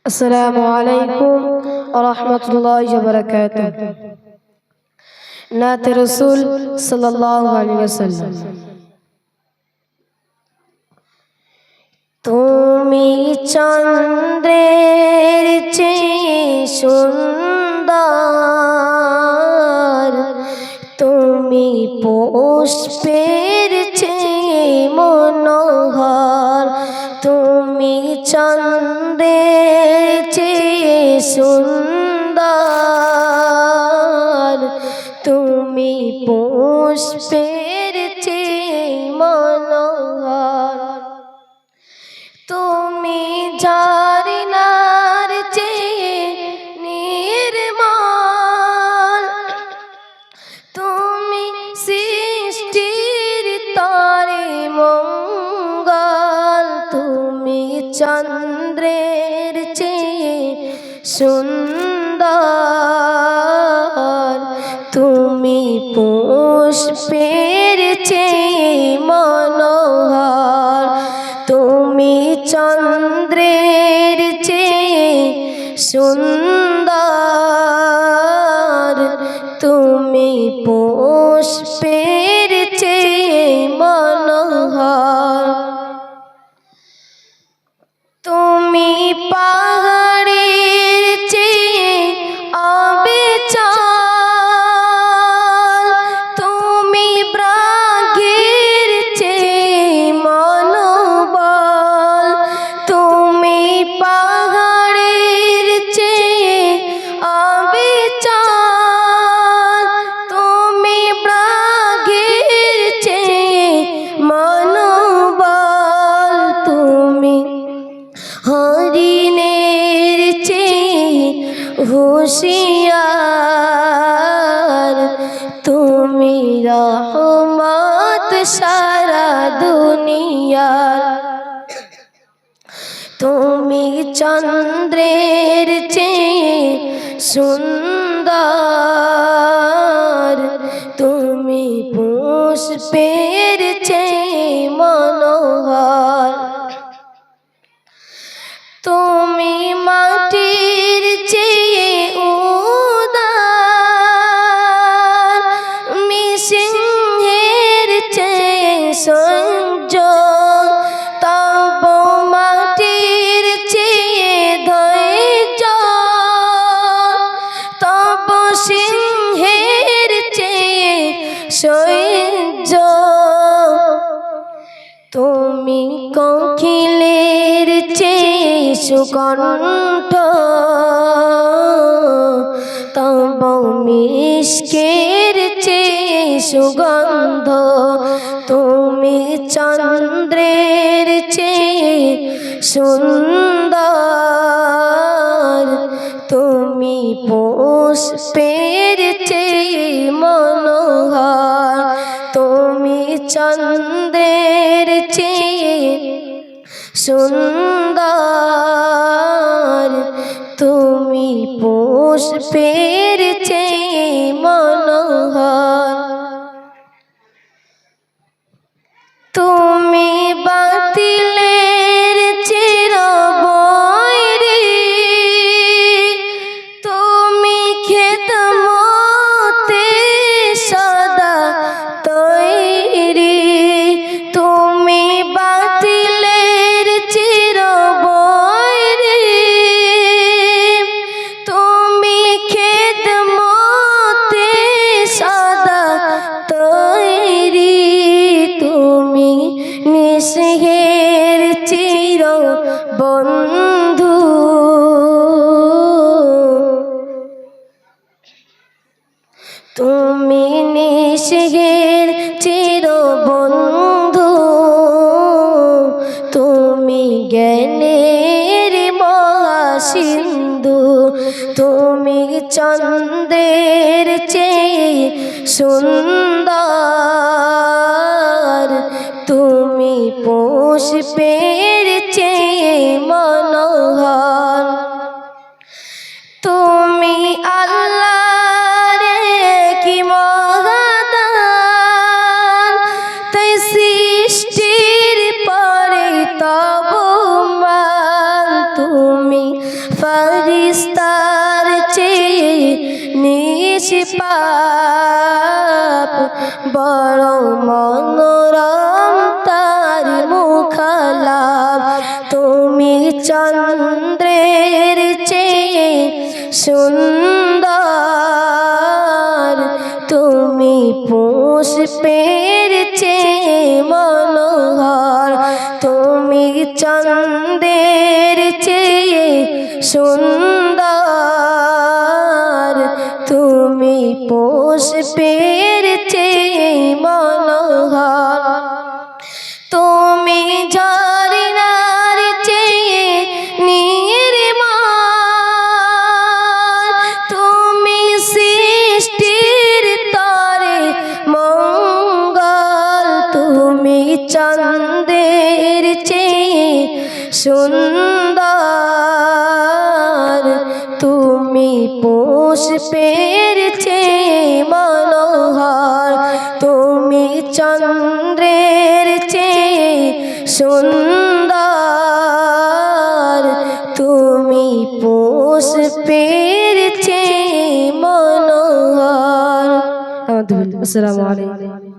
السلام عليكم ورحمة الله وبركاته. नात रसूल सल्लल्लाहु अलैहि वसल्लम। তুমি চন্দ্রের চেয়ে সুন্দর, তুমি পুষ্পের চেয়ে মনোহর, তুমি চন্দ্রের চেয়ে সুন্দর, তুমি পুষ্পের চেয়ে মনোহর, তুমি ঝর্ণার চেয়ে নির্মল, তুমি সৃষ্টির তরে মঙ্গল, তুমি চন্দ্রের চেয়ে সুন্দর, তুমি পুষ্পের চেয়ে মনোহর, তুমি চন্দ্রের চেয়ে সুন্দর, তুমি পুষ্পের চেয়ে মনোহর, তুমি পাহাড়ের চেয়ে অবিচল, তুমি বৃক্ষের চেয়ে মনোবল, তুমি পাহাড়ের চেয়ে অবিচল, তুমি বৃক্ষের চেয়ে মনোবল, তুমি হরিণের চেয়ে হুঁশিয়ার, তুমি রহমত সারা দুনিয়ার, তুমি চন্দ্রের চেয়ে সুন্দর, তুমি পুষ্পের চেয়ে মনোহর, তুমি মাটির চেয়ে উদার, তুমি সিংহের চেয়ে সংযম, তব মাটির চেয়ে ধৈর্য, তব সিংহের চেয়ে সহ্য, তুমি কোকিলের চেয়ে সুকণ্ঠ, তব মিষ্কের চেয়ে সুগন্ধ, তুমি চন্দ্রের চেয়ে সুন্দর, তুমি পুষ্পের চেয়ে মনোহর, তুমি চন্দ্রের চেয়ে সুন্দর, তুমি পুষ্পের চেয়ে মনোহর, তুমি বাতিলের চিরবৈরী, তুমি খেদমতে সদা তৈরি, তুমি বাতিলের চিরবৈরী, তুমি খেদমতে সদা তৈরি, তুমি নিঃস্বের চির বন্ধু, তুমি নিঃস্বের চির বন্ধু, তুমি জ্ঞানের মহাসিন্ধু, তুমি চন্দ্রের চেয়ে সুন্দর, তুমি পুষ্পের চেয়ে মনোহর, তুমি আল্লাহর কি মহাদান, তাই সৃষ্টির পরে তব মান, তুমি ফরিস্তার চেয়ে নিষ্পাপ, বড় মনোরম তার মুখালাপ। তুমি চন্দ্রের চেয়ে সুন্দর, তুমি পুষ্পের চেয়ে মনোহর। তুমি চন্দ্রের চেয়ে সুন্দর, তুমি পুষ্পের চেয়ে মনোহর। তুমি ঝরনার চেয়ে নির্মল, তুমি সৃষ্টির তরে মঙ্গল। তুমি চন্দ্রের চেয়ে সুন্দর, তুমি পুষ্পের চেয়ে মনোহর। তুমি চন্দ্রের চেয়ে সুন্দর, তুমি পুষ্পের চেয়ে মনোহর। আসসালামু আলাইকুম।